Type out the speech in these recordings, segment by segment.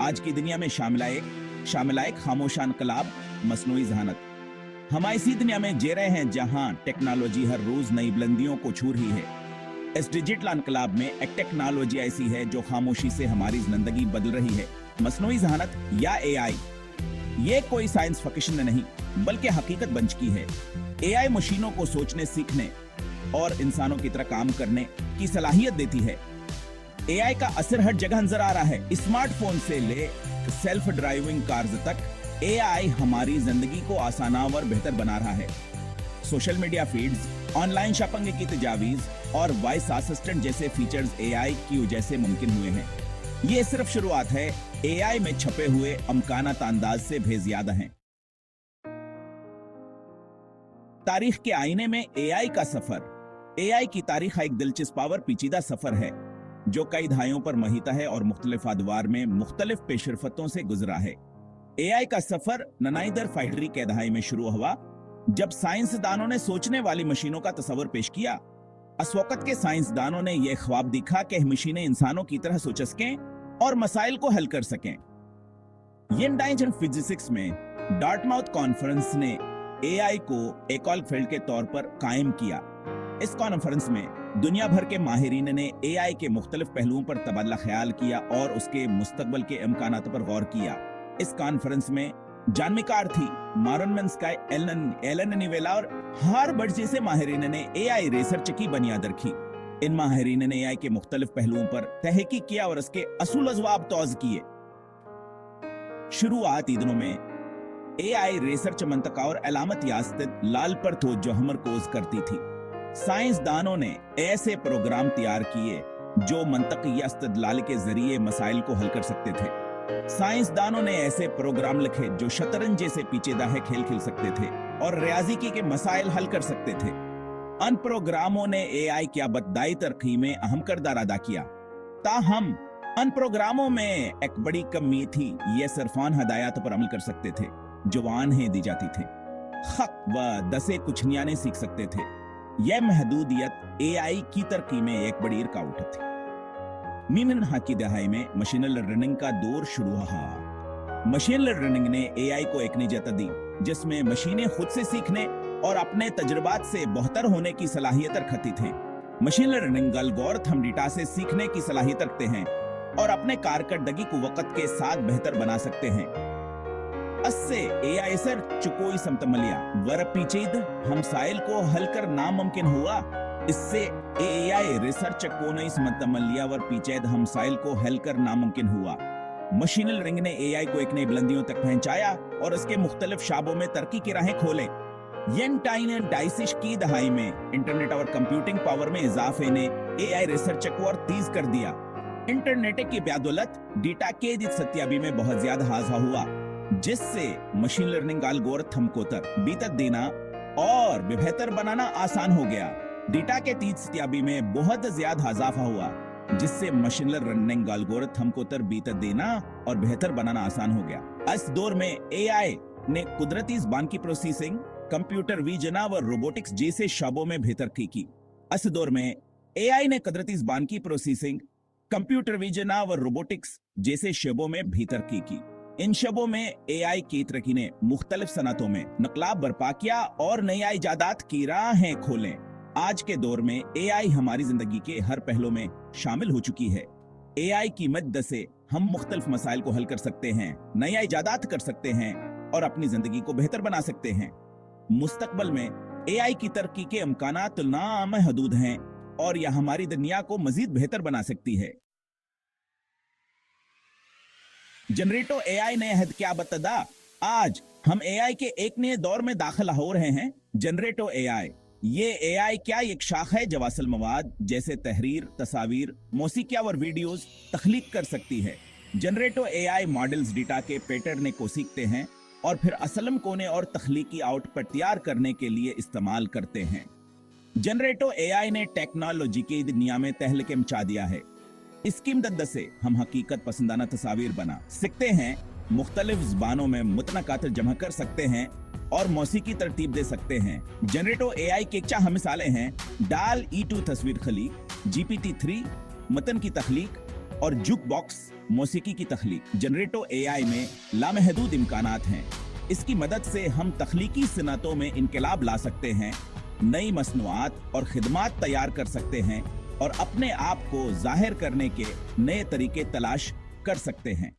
आज की दुनिया में शामिल एक खामोशान इनकलाब मसनूई ज़हानत। हम ऐसी दुनिया में जी रहे हैं जहां टेक्नोलॉजी हर रोज नई बुलंदियों को छू रही है। इस डिजिटल इनकलाब में एक टेक्नोलॉजी ऐसी है जो खामोशी से हमारी जिंदगी बदल रही है। मसनूई ज़हानत या एआई, ये कोई साइंस फिक्शन नहीं बल्कि हकीकत बन चुकी है। एआई मशीनों को सोचने, सीखने और इंसानों की तरह काम करने की सलाहियत देती है। एआई का असर हर जगह नजर आ रहा है। स्मार्टफोन से ले सेल्फ ड्राइविंग कार्स तक एआई हमारी जिंदगी को आसान और बेहतर बना रहा है। Social media feeds, online shopping की तजावीज और वॉइस असिस्टेंट जैसे फीचर्स एआई की वजह से मुमकिन हुए हैं। ये सिर्फ शुरुआत है। एआई में छपे हुए अमकानात अंदाज से बेज़ियादा हैं। तारीख के आईने में एआई का सफर। एआई की तारीख एक दिलचस्प और पेचीदा सफर है जो कई दहाइयों पर महीता है और मुख्तलिफ अदवार में मुख्तलिफ पेशरफतों से गुजरा है। एआई का सफर ननाइदर फाइटरी के दहाई में शुरू हुआ जब साइंसदानों ने सोचने वाली मशीनों का तस्वर पेश किया। उस वक्त के साइंसदानों ने यह ख्वाब देखा कि मशीनें इंसानों की तरह सोच सकें और मसाइल को हल कर सकें। यन 1956 में डार्टमाउथ कॉन्फ्रेंस ने एआई को एकोल फील्ड के तौर पर कायम किया। इस कॉन्फ्रेंस में दुनिया भर के माहिरीन ने एआई के मुख्तलिफ पहलुओं पर तबादला ख्याल किया और उसके मुस्तकबल के इम्कानात पर गौर किया। इस कॉन्फ्रेंस में जॉन मैकार्थी, मारोन मिन्स्की, एलन नीवेला और हार्वर्ड जैसे माहिरीन ने एआई रिसर्च की बुनियाद रखी। इन माहिरीन ने एआई के मुख्तलिफ पहलुओं पर तहकीक किया और उसके असूल जवाब तौज़ किए। शुरुआती दिनों में एआई रिसर्च मंतका और अलामत यास्तिद लाल पर तवज्जो मरकूज करती थी। साइंसदानों ने ऐसे प्रोग्राम तैयार किए जो मंतकी या इस्तदलाल के जरिए मसाइल को हल कर सकते थे। साइंसदानों ने ऐसे प्रोग्राम लिखे जो शतरंज जैसे पेचीदा खेल खेल सकते थे और रियाज़ी के मसाइल हल कर सकते थे। अन प्रोग्रामों ने एआई की अबतदाई तरक्की में अहम किरदार अदा किया। ताहम अन प्रोग्रामों में एक बड़ी कमी थी, ये सिर्फान हदायत पर अमल कर सकते थे जो वान्हें दी जाती थी। खत व दसे कुछनियाँ नहीं सीख सकते थे। यह महदूदियत एआई की तरक्की में एक बड़ी रुकावट थी। 1990 की दहाई में मशीन लर्निंग का दौर शुरू हुआ। मशीन लर्निंग ने एआई को एक निजत दी जिसमें मशीनें खुद से सीखने और अपने तजुर्बात से बेहतर होने की सलाहियत रखती थी। मशीन लर्निंग एल्गोरिथम डेटा से सीखने की सलाहियत रखते हैं और अपने कारकर्दगी को वक्त के साथ बेहतर बना सकते हैं। इससे एआई सर चुकोई समतमलिया वर पीचीद हमसाइल को हल कर नामुमकिन हुआ। इससे एआई रिसर्च को नई समतमलिया वर पीचीद हमसाइल को हल कर नामुमकिन हुआ। मशीन लर्निंग ने एआई को एक नई बुलंदियों तक पहुंचाया और इसके मुख्तलिफ शाबों में तरक्की की राहें खोले। यन 1990 की दहाई में इंटरनेट और कंप्यूटिंग पावर में इजाफे ने एआई रिसर्च को और तेज कर दिया। इंटरनेट की बदौलत डेटा के सत्याबी में बहुत ज्यादा हाजा हुआ जिससे मशीन लर्निंग एल्गोरिथम को बीतत देना और बेहतर बनाना आसान हो गया। डेटा के तेज सत्याबी में बहुत ज्यादा इजाफा हुआ जिससे मशीन लर्निंग एल्गोरिथम को बीतत देना और बेहतर बनाना आसान हो गया। इस दौर में एआई ने कुदरती ज़बान की प्रोसेसिंग, कंप्यूटर विजन और रोबोटिक्स जैसे शोबों में बेहतर की। इस दौर में एआई ने कुदरती ज़बान की प्रोसेसिंग, कंप्यूटर विजन और रोबोटिक्स जैसे शोबों में बेहतर की। इन शोबों में एआई की तरक्की ने मुख्तलिफ सनतों में नकलाब बर्पा किया और नई इजादात की राहें खोलें। आज के दौर में एआई हमारी जिंदगी के हर पहलू में शामिल हो चुकी है। एआई की मदद से हम मुख्तलिफ मसाइल को हल कर सकते हैं, नई इजादात कर सकते हैं और अपनी जिंदगी को बेहतर बना सकते हैं। मुस्तकबल में एआई की तरक्की के इम्कानात नामहदूद हैं और यह हमारी दुनिया को मजीद बेहतर बना सकती है। जनरेटो एआई ने हद क्या बतदा। आज हम एआई के एक नए दौर में दाखिल हो रहे हैं। जनरेटो एआई, ये एआई क्या एक शाख है जो असल मवाद जैसे तहरीर, तस्वीर, मौसीकी और वीडियोस तख्लीक कर सकती है। जनरेटो एआई मॉडल्स डेटा के पैटर्न को सीखते हैं और फिर असलम कोने और तख्लीकी आउटपुट तैयार करने के लिए इस्तेमाल करते हैं। जनरेटो एआई ने टेक्नोलॉजी की दुनिया में तहलके मचा दिया है। इसकी मदद से हम हकीकत पसंदाना तस्वीर बना सकते हैं, मुख्तलिफ ज़बानों में मुतनकात जमा कर सकते हैं और मौसीकी तरतीब दे सकते हैं। जनरेटो एआई के चाह मिसालें हैं: डाल E2 तस्वीर खलीक, GPT-3 मतन की तख्लीक, और जुक बॉक्स मौसीकी की तख्लीक। जनरेटो एआई में लामहदूद इम्कानात हैं। इसकी मदद से हम तख्लीकी सनतों में इनकलाब ला सकते हैं, नई मसनूआत और खिदमात तैयार कर सकते हैं और अपने आप को जाहिर करने के नए तरीके तलाश कर सकते हैं।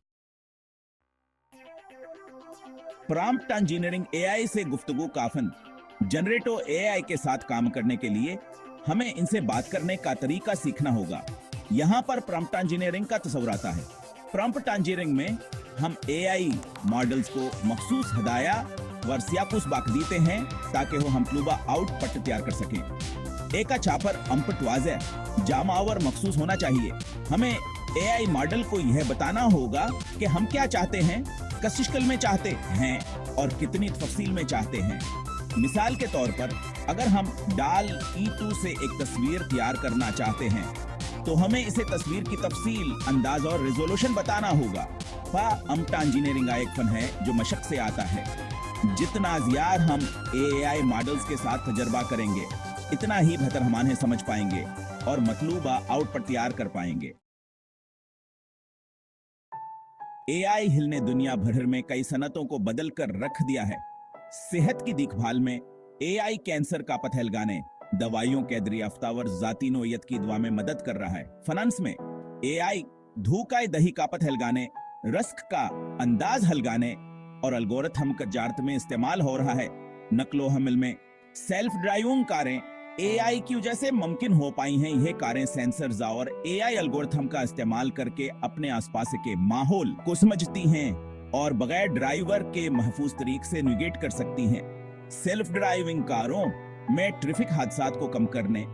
प्रॉम्प्ट इंजीनियरिंग एआई से गुफ्तगू काफन। जनरेटो एआई के साथ काम करने के लिए हमें इनसे बात करने का तरीका सीखना होगा। यहाँ पर प्रॉम्प्ट इंजीनियरिंग का तस्वर आता है। प्रॉम्प्ट इंजीनियरिंग में हम एआई मॉडल्स को मखसूस हदाया वर्सिया कुछ बाक देते हैं ताकि वो हम प्लूबा आउटपुट तैयार कर सकें। एक छापर अम्पट वाज़े जामावर मखसूस होना चाहिए। हमें एआई मॉडल को यह बताना होगा कि हम क्या चाहते हैं, किस शक्ल में चाहते हैं और कितनी तफसील में चाहते हैं। मिसाल के तौर पर अगर हम डाल E2 से एक तस्वीर तैयार करना चाहते हैं तो हमें इसे तस्वीर की तफसील, अंदाज और रेजोल्यूशन बताना होगा। प्रॉम्प्ट इंजीनियरिंग एक फन है जो मशक से आता है। जितना ज्यादा हम एआई मॉडल्स के साथ तजर्बा करेंगे इतना ही बेहतर हम इन्हें समझ पाएंगे और मतलूबा आउटपुट तैयार कर पाएंगे। एआई हिल ने दुनिया भर में कई सनतों को बदल कर रख दिया है। सेहत की देखभाल में एआई कैंसर का पता लगाने, दवाइयों के दरियाफ्ता और जाती नोयत की दुआ में मदद कर रहा है। फाइनेंस में एआई धूकाए दही का पता लगाने, रस्क का अंदाज हलगाने और एल्गोरिथम का जारत में इस्तेमाल हो रहा है। नकलो हमल में सेल्फ ड्राइविंग कारें एआई की वजह से मुमकिन हो पाई हैं। यह कारें सेंसर्स और एआई एल्गोरिथम का इस्तेमाल करके अपने आसपास के माहौल को समझती हैं और बगैर ड्राइवर के महफूज तरीके से नेविगेट कर सकती हैं। सेल्फ ड्राइविंग कारों में ट्रैफिक हादसात को कम करने,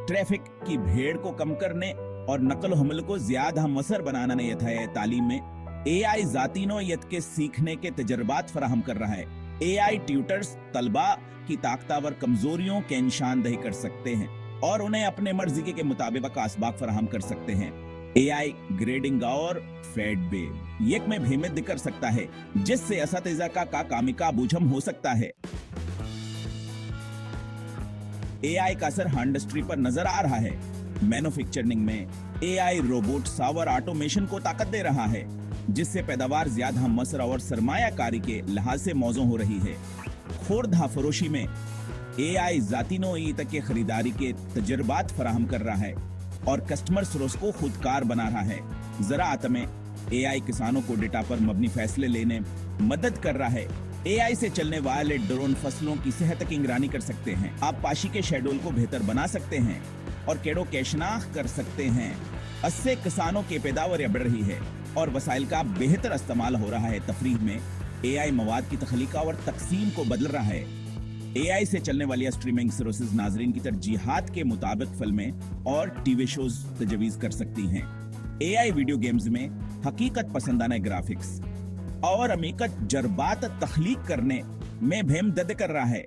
ट्रैफिक की भीड़ को कम करने और नकल हमल को ज्यादा मसर बनाना नियत है। तालीम में एआई जाती नोयत के सीखने के तजर्बात फराहम कर रहा है। एआई ट्यूटर्स तलबा की ताकतवर कमजोरियों के निशानदही कर सकते हैं और उन्हें अपने मर्जी के मुताबिक असबाक फराहम कर सकते हैं। एआई ग्रेडिंग और फीडबैक एक में भेमित कर सकता है जिससे असतिज़ा का कामी का बूझम हो सकता है। एआई का असर इंडस्ट्री पर नजर आ रहा है। मैन्युफैक्चरिंग में एआई रोबोट सावर ऑटोमेशन को ताकत दे रहा है जिससे पैदावार ज्यादा मसर और सरमायाकारी के लिहाज से मौजू हो रही है। खुर्दा फरोशी में एआई जाती नोयत के खरीदारी के तजर्बात फराहम कर रहा है और कस्टमर सर्विस को खुदकार बना रहा है। ज़राअत में एआई किसानों को डेटा पर मबनी फैसले लेने मदद कर रहा है। एआई से चलने वाले ड्रोन फसलों की सेहत की निगरानी कर सकते हैं। आप पाशी के शेड्यूल को बेहतर बना सकते हैं और केड़ो के शनाख्त कर सकते हैं। इससे किसानों की पैदावार बढ़ रही है और वसाइल का बेहतर इस्तेमाल हो रहा है। तफरीह में एआई मवाद की तख्लीक और तकसीम को बदल रहा है। एआई से चलने वाली स्ट्रीमिंग सर्विसेज नाजरीन की तरजीहात के मुताबिक फिल्में और टीवी शोज तजवीज कर सकती हैं। एआई वीडियो गेम्स में हकीकत पसंदाना ग्राफिक्स और अमीकत जरबात तख्लीक करने में भी मदद कर रहा है।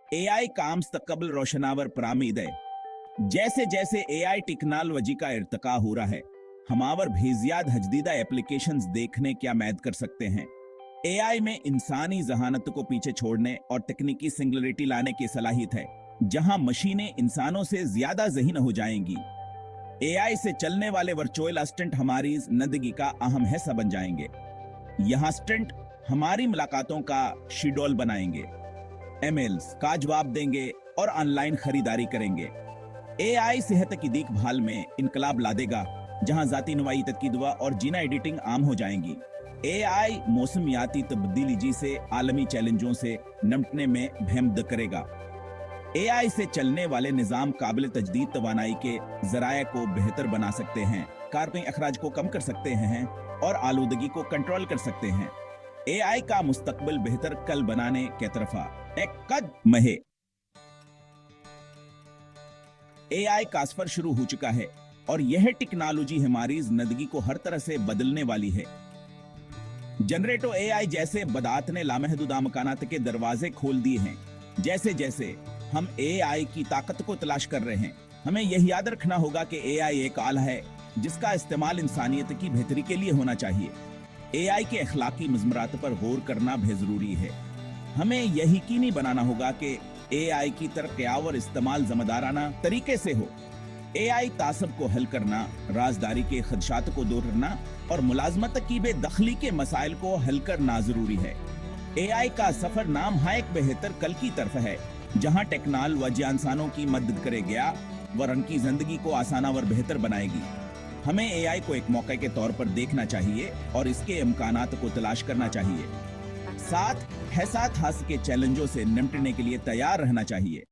एआई का मुस्तकबिल रोशनावर परामीद है। जैसे जैसे एआई टेक्नोलॉजी का इर्तका हो रहा है, हमावर भेजियाद हजदीदा एप्लीकेशंस देखने क्या मैद कर सकते हैं। एआई में इंसानी जहानत को पीछे छोड़ने और तकनीकी सिंगुलरिटी लाने की सलाहियत है, जहां मशीनें इंसानों से ज्यादा ज़हीन हो जाएंगी। एआई से चलने वाले वर्चुअल असिस्टेंट हमारी जिंदगी का अहम हिस्सा बन जाएंगे। यहाँ असिस्टेंट हमारी मुलाकातों का शेड्यूल बनाएंगे, ईमेल्स का जवाब देंगे और ऑनलाइन खरीदारी करेंगे। एआई सेहत की देखभाल में इनकलाब ला देगा, जहां जाती नुमाइत की दुआ और जीना एडिटिंग आम हो जाएंगी। एआई मौसमियाती तब्दीली जी से आलमी चैलेंजों से निपटने में भमद करेगा। एआई से चलने वाले निज़ाम काबिल तजदीद तवानाई के ज़राए को बेहतर बना सकते हैं, कार्बन अखराज को कम कर सकते हैं और आलूदगी को कंट्रोल कर सकते हैं। एआई का मुस्तकबिल बेहतर कल बनाने के तरफा एक कदम है। एआई का सफर शुरू हो चुका है और यह टेक्नोलॉजी हमारी जिंदगी को हर तरह से बदलने वाली है। जनरेटो एआई जैसे बदात ने लामहदूद मकानात के दरवाजे खोल दिए हैं। जैसे जैसे हम एआई की ताकत को तलाश कर रहे हैं, हमें यह याद रखना होगा कि एआई एक आला है जिसका इस्तेमाल इंसानियत की बेहतरी के लिए होना चाहिए। एआई के अखलाकी मज़मरात पर गौर करना भी जरूरी है। हमें यह यकीनी बनाना होगा कि एआई की तरक्यावर इस्तेमाल ज़िम्मेदाराना तरीके से हो। एआई तासब को हल करना, राजदारी के खदशात को दूर करना और मुलाजमत की बेदखली के मसाइल को हल करना जरूरी है। एआई का सफर नाम है एक बेहतर कल की तरफ है, जहां टेक्नोलॉजी इंसानों की मदद करेगा और उनकी जिंदगी को आसान और बेहतर बनाएगी। हमें एआई को एक मौके के तौर पर देखना चाहिए और इसके इम्कानात को तलाश करना चाहिए। साथ के चैलेंजों से निपटने के लिए तैयार रहना चाहिए।